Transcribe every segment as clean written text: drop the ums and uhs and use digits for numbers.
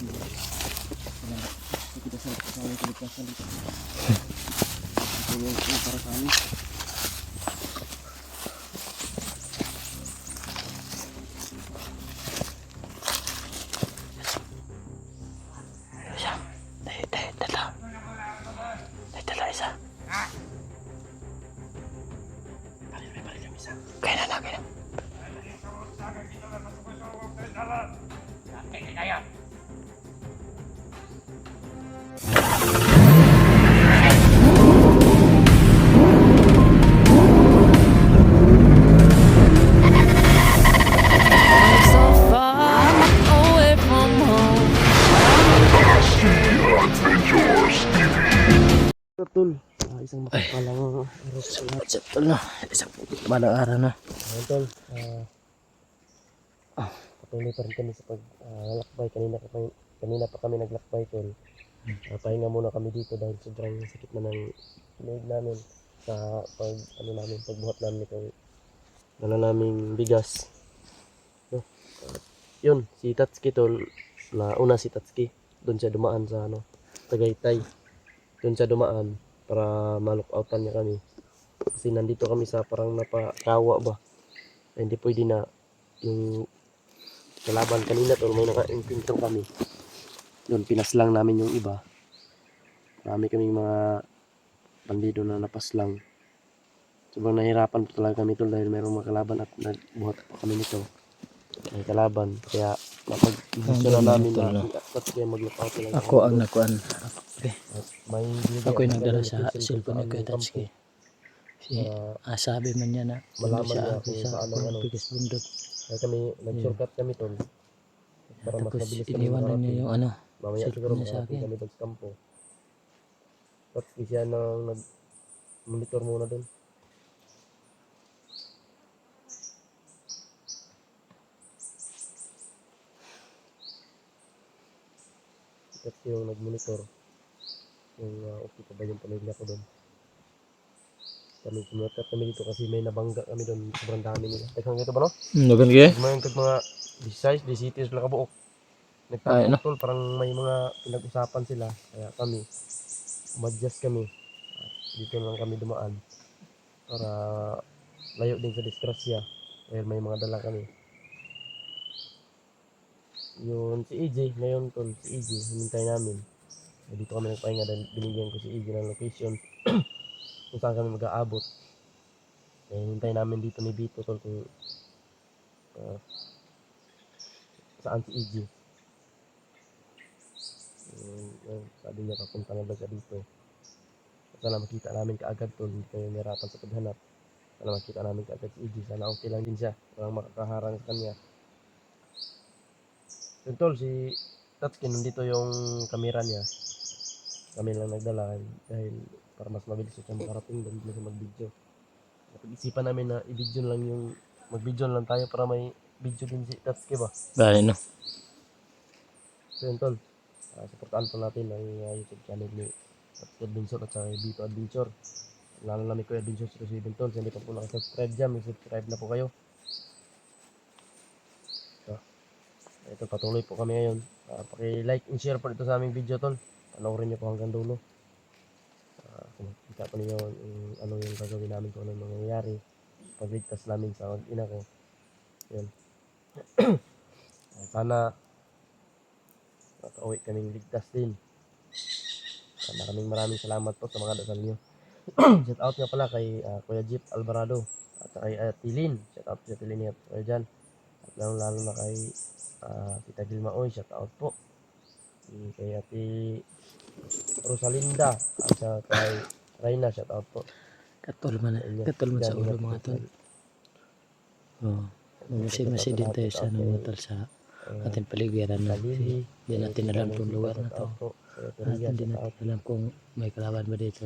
Kita sa kasama ko dito sa dito. Ito yung para sa amin. Tol, isang makapalang araw sa lahat sa tol na isang malang araw na. Ayun tol, patuloy pa rin kami sa paglakbay. Kanina pa kami naglakbay tol. Pahinga muna kami dito dahil sobrang sakit na ng leg namin sa pagbuhat namin itong naming bigas. No? Yun, si Tatsuki tol, una si Tatsuki, doon siya dumaan sa Tagaytay. Doon siya dumaan para ma-lookoutan niya kami. Kasi nandito kami sa parang napakawa ba. Ay, hindi pwede na yung kalaban kanina tol, may naka-encounter kami. Doon pinaslang namin yung iba. Marami kaming mga bandido na napaslang. Sobrang nahirapan po talaga kami tol dahil mayroong mga kalaban at nagbuhat pa kami nito. May kalaban. Kaya napag-desisyon na namin na kaya mag-lookout lang. Ako ang nakuan. Okay. Ako yung nagdala sa cellphone ni Kuya Tatsuki. Sabi man niya na malaman siya niya sa biggest bundok. Kaya kami nag-shortcut kami tol. Para mas Tapos mabilis kami iniwanan niya yung mamaya siguro cellphone niya sa akin. kami pagkampo. Tapos siya nang nag-monitor muna doon. Tapos yung nag-monitor yung okay pa ba yung pamilya ko doon. Kami sumulat kami dito kasi may nabangga kami doon. Sobrang dami nila. Tekhang ito ba no? Nagan kaya? May mga 16, 17 sila kabuok. Nagtapok tol, parang may mga pinag-usapan sila. Kaya kami, umadjust kami. Dito lang kami dumaan. Para layo din sa disgrasya. Dahil may mga dala kami. Yun, si EJ, ngayon tol, si EJ, hinintay namin. Dito kami nagpahinga dahil binigyan ko si EJ ng location kung saan kami mag-aabot. Hinintay namin dito ni Bito tol kung saan si EJ. Sabi niya papunta na ba siya dito. Sana makita namin kaagad tol, hindi kayo nahirapan sa paghanap. Sana makita namin kaagad si EJ, sana okay lang din siya, walang makakaharang sa kanya. Yun tol, si Tatsuki, nandito yung kamera niya. Kami lang nagdala dahil para mas mabilis siya makarating doon siya mag-video. Napag-isipan namin na i-video lang yung mag-video lang tayo para may video din si Tatsuki ba. Bale no. So yun tol, supportaan po natin ang YouTube channel ni Tatsuki Adventure at saka Bito Adventure. Lalo na ni Kuya Adventure 07 tol, hindi pa po nakasubscribe dyan, may subscribe na po kayo. Ito, patuloy po kami ngayon. Paki-like and share po ito sa aming video tol. Panoorin niyo po hanggang dulo. Kung makikita po ninyo ano yung gagawin namin, kung ano mangyayari pagligtas namin sa ina ko. Yun. Sana makauwi kaming ligtas din. Maraming salamat po sa mga dasal niyo. Shout out nga pala kay Kuya Jeep Alvarado at kay Tilin. Shout out sa Tilin at Kuya Jan. At lalo na kay Tita Gilma Oy, shout out po. Kay Ate Rosalinda at kay Reyna, shout out po. Katol man sa ulo mga tol. Masin din tayo sa tol sa ating paligiran na. Hindi natin alam kung lugar na to. At hindi natin alam kung may kalaban ba dito.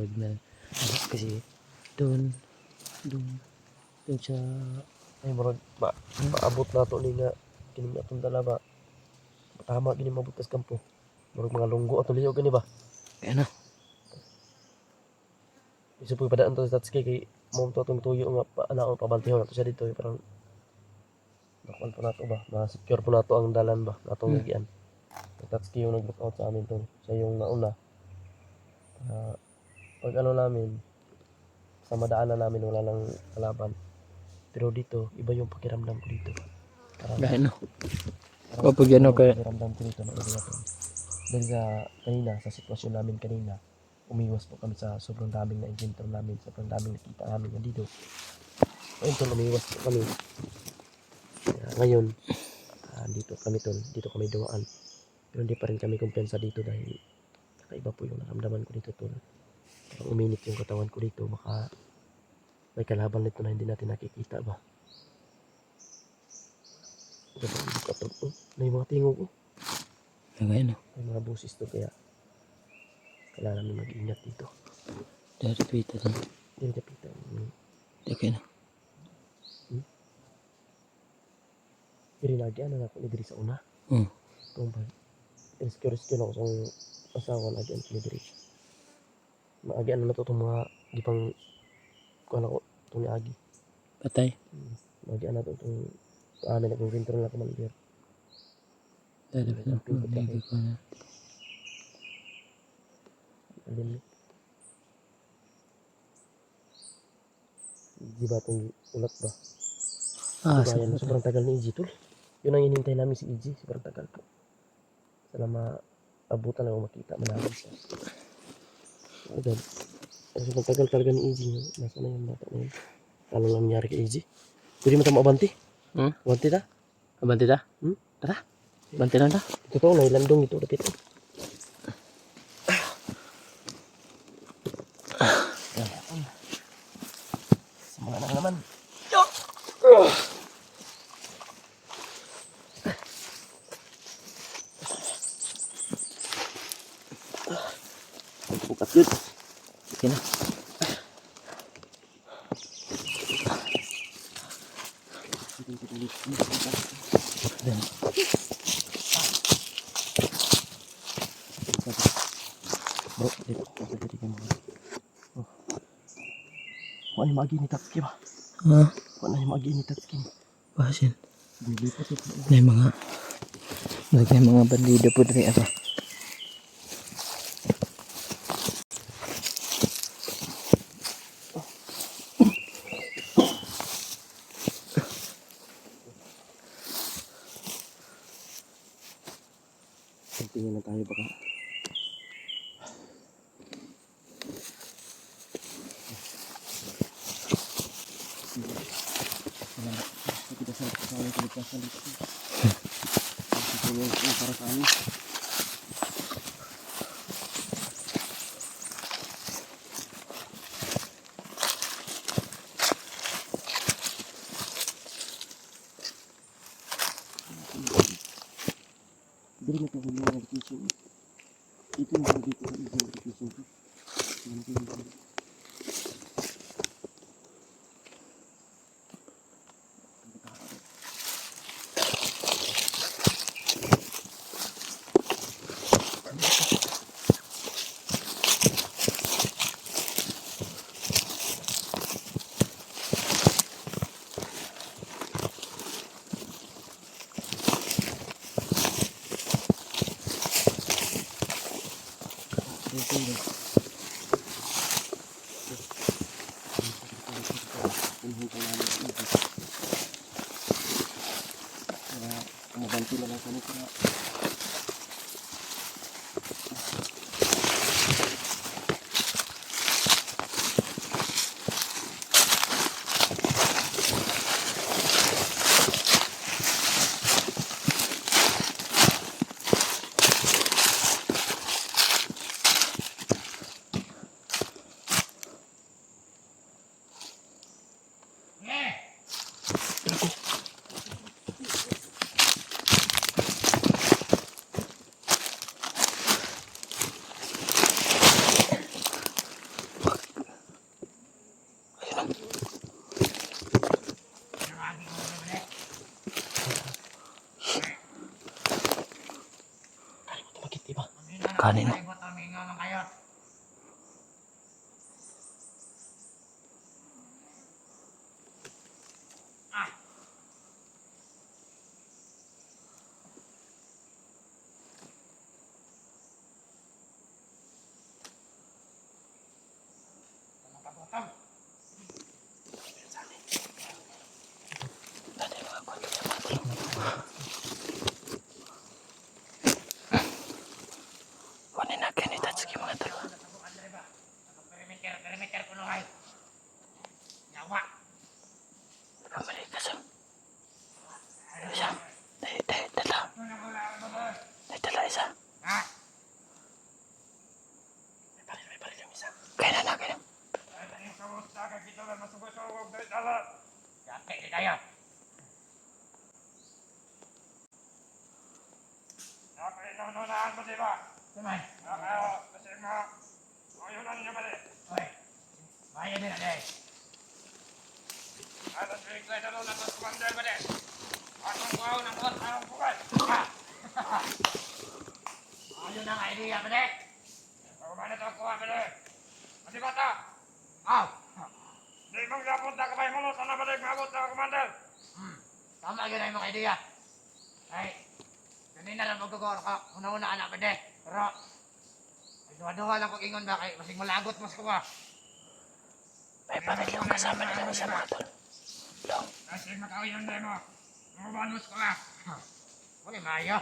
Kasi doon sa ay marag maabot na to ni nga kining atong dala ba. Tama gini mabutas kampo. Marag mga lunggo ato liyo gani ba. ano? Isa po padaan to sa Tatsuki kay mo to atong tuyo nga anaon pabaltihon nato siya dito parang nakon po nato ba, ma-secure po nato ang dalan ba natong gian. Tatsuki yung nag-lookout sa amin tol. Siya yung nauna. Pag ano namin, sa madaanan namin wala nang kalaban. Pero dito, iba yung pakiramdam ko dito. Parang, Dahil no. parang Kapag iba ano yung ka, pakiramdam ko dito ng area tol. Dahil sa kanina, sa sitwasyon namin kanina, umiwas po kami sa sobrang daming na-encounter namin, sobrang daming nakita namin nandito. Ayun tol, umiwas po kami. Kaya ngayon, dito kami tol, dito kami dumaan. Pero hindi pa rin kami kumpensa dito dahil kakaiba po yung naramdaman ko dito tol. Parang uminit yung katawan ko dito, baka may kalaban nito na hindi natin nakikita ba. Diba, hindi ko tol, may mga tingog ngayon no. may mga busis to kaya kailangan namin mag-ingat dito. Dahil pita na. Hindi kapitan. Okay na. Pero nagyan na ako ni diri sa una. Hmm. Tumbay. Rescue na ako sa asawa nagyan ko ni diri. Maagian na to mga gipang kuan ako itong niagi. Patay. Maagian na to itong amin nag-winter na ako man. Dahil no. Hindi ko na. Alin. Di ba itong ulat ba? Diba, yan, sobrang tagal ni EG tol. Yun ang hinintay namin si EG. Sobrang tagal po. Sana maabutan ako makita manalo siya. Agad. Sobrang tagal talaga ni EG. Nasa na yung bata na yun. Ano lang nangyari kay EG? Pwede mo tayo maabanti? Abanti ta? Abanti ta? Tara. Abanti lang ta? Totoo, nailandong ito. Dapit. Sama na naman. Bukas yun. Okay na. Then, bro, dito. Dito kayo mga. Kuha ni Magi ni Tatsuki ba? Kuha na ni Magi ni Tatsuki. bahasin. Dilipat ito. May mga bandido po diri apa. Tingnan na tayo baka. Kita sa kaligtasan dito. Ito yung para sa amin. Dili na tayo mga vacation. Ito yung mga dito sa isang vacation ko. Mabanti na lang kami kaya bakit diba? Kanin. isa. Ha? May baril yung isa. Kaya na, kaya na. Ay, tanim sa musta ka kita lang masugod-sugod dari dala. Yate di kayo. Napainununaan mo di ba? Sumay. Nakayo, kasi mga ayunan niyo ba di? Oy, maya din na di. Atas bigla na rin atas commander ba di? Akong kuhaw ng bot, akong bukal. Ayun ang idea ba di? Ako ba na ito kuha ba di? Mati ba ito? Aw! Di bang napunta ka ba yung mulo? Sana ba di mabot na commander? Tama yun ay mga idea. Ay, kanina lang magkagawar ka. Una-una anak ba di? Pero, ay duwa-duwa lang kong ingon ba kay masing malagot mas ko ba? May pamilyang kasama nila sa mga tol. Long. Kasi makawiyan na mo. Mga banos ko lang. Wala mayo.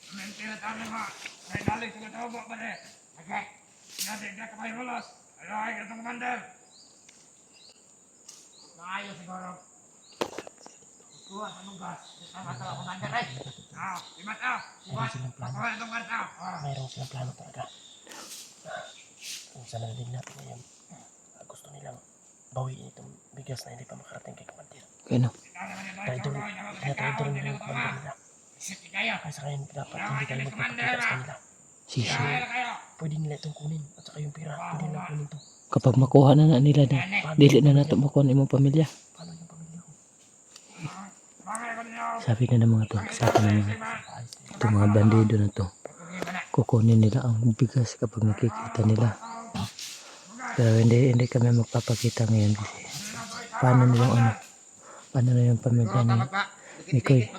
Mentira tayo mo. May nalig sa katobo ba di? Okay. Nadig na kamay mulos. Ayaw ay katong commander. Maayo siguro. Kuha sa lugas. Sama ito ako commander eh. Imat ah. Kuha. Pakuha itong kanta. Mayroon silang plano talaga. Kung sana narinig natin ngayon, gusto nilang bawiin itong bigas na hindi pa makarating kay Commander. Kaya na. Traitor nila yung Commander nila. Kaya sa kanya dapat hindi tayo magpapakita sa kanila. Sisi. Pwede nila itong kunin at saka yung pera. Pwede nilang kunin ito. Kapag makuha na nila na, dili na nato makuha ng imong pamilya. Paano yung pamilya ko? Sabi na ng mga to, sa akin ng mga, itong mga bandido na to, kukunin nila ang bigas kapag nakikita nila. Pero hindi kami magpapakita ngayon kasi paano na yung pamilya ni Koy.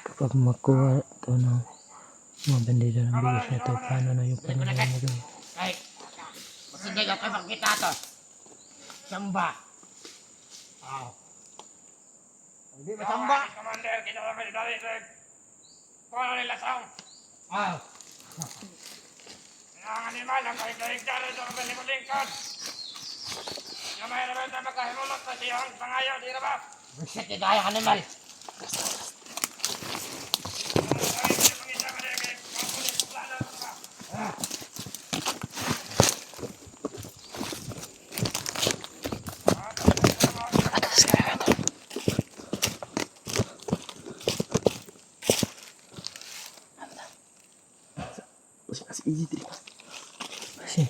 Kapag makuha to ng mga bandido ng bigas na to, paano na yung pamilya ni Koy. Ay, hindi ka kayo magkita to. Samba. Aw. Hindi ba samba? Commander, ginawa mo yung dali. Paano nila saan? Aw. Ang animal, ang kahig-kahig-kahig ito ang balingkod. Yung may naman na magkahimulot sa siyang pangayaw, di na ba? Buset, di kaya animal. Mas easy din. Kasi,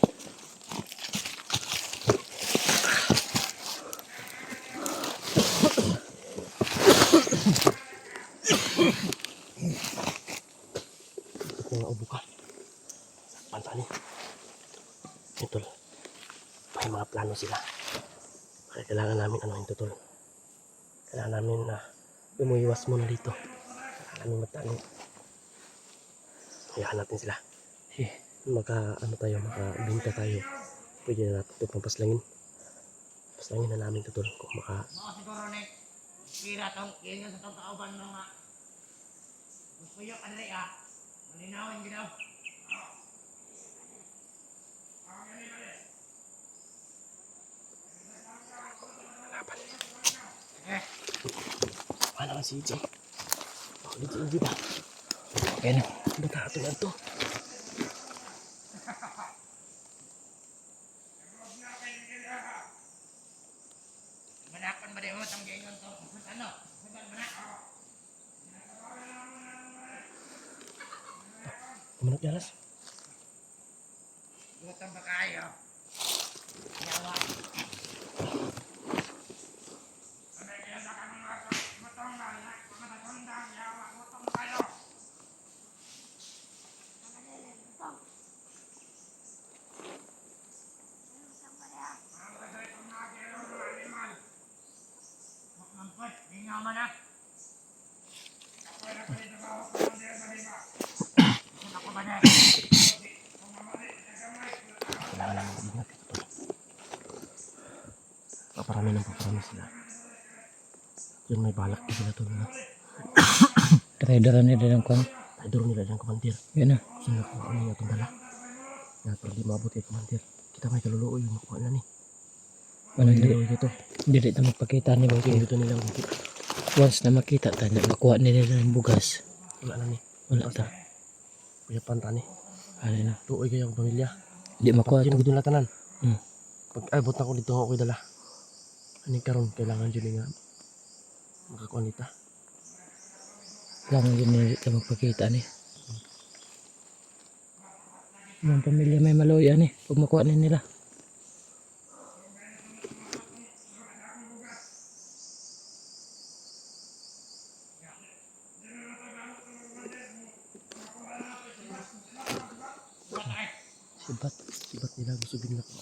Ito nga ubo ka. Sakpan ito. May mga plano sila. Kaya kailangan namin ito tol. Kailangan namin na umuiwas muna dito. Kailangan namin magtago. Hayaan natin sila. Makabinta tayo. Pwede na natin ito pampaslangin. Paslangin na namin ito tol. Kung maka... Siguro ni, kira tong kira sa tong kauban mga gusto yung kanili malinawin ginaw. Laban. Wala naman si EJ. Ulit si EJ ba? kaya na. Nagkakato lang to. Manakon ba din mo itong ganyan to? Ano? Kumanak yalas. Gutom ba kayo? Yawa. Kailangan namin ingat ito tol. Paparami sila. Yun may balak din sila tol. Trader nila ng kwan. Idol nila ng Commander. Yan na. Kasi nakuha niya itong dala. Kaya pag di maabot kay Commander, kita may kaluluoy yung makuha na ni. Ano, Kaluluoy ito. dili na magpakita ni Boy. Kaya dito nilang once na makita tayo, makuha nila ng bugas. Wala na ni. Wala ta. Kuya Panta ni. Ano na. Tuoy kayong pamilya. Di makuha Pagkin ito. gito na tanan. Hmm. Pag abot na ko dito ako dala. Ani karon kailangan jud nga makakuha nita. Lang yun nila ito magpakita ni. Mga pamilya may maluya ni. Pag makuha na nila. Sibat nila gusto din na ko.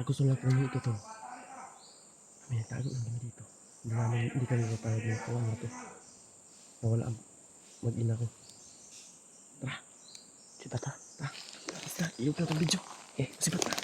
Ako gusto lang kung ito to. May tago lang kami dito. Hindi kami mapayag na kuha nito. Nawala ang mag-ina ko. Tara. Sibat ha. Tara. Basta, iyo ka itong video. Sibat na.